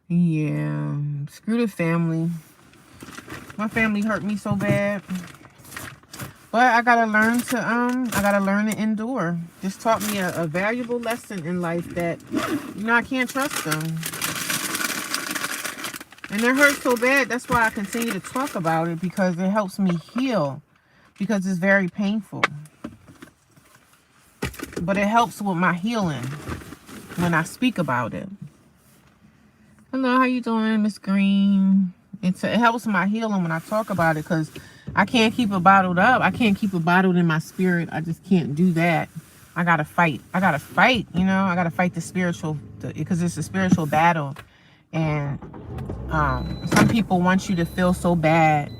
Yeah, screw the family. My family hurt me so bad. But I gotta learn to endure. This taught me a valuable lesson in life that, I can't trust them. And it hurts so bad. That's why I continue to talk about it, because it helps me heal. Because it's very painful. But it helps with my healing when I speak about it. Hello, how you doing, Miss Green? It helps my healing when I talk about it, because I can't keep it bottled up. I can't keep it bottled in my spirit. I just can't do that. I gotta fight. I gotta fight, I gotta fight the spiritual, because it's a spiritual battle. And some people want you to feel so bad.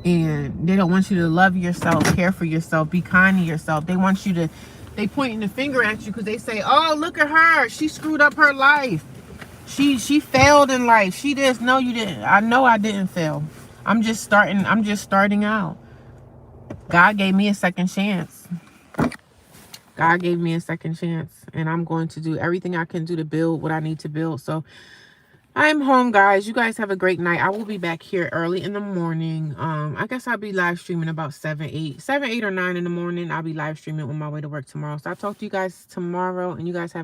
And they don't want you to love yourself, care for yourself, be kind to yourself. They want you to, they pointing the finger at you because they say, oh, look at her. She screwed up her life. She failed in life. She did. No, you didn't. I know I didn't fail. I'm just starting out. God gave me a second chance. God gave me a second chance, and I'm going to do everything I can do to build what I need to build. So I'm home, guys. You guys have a great night. I will be back here early in the morning. I guess I'll be live streaming about 7, 8 or 9 in the morning. I'll be live streaming on my way to work tomorrow. So I'll talk to you guys tomorrow, and you guys have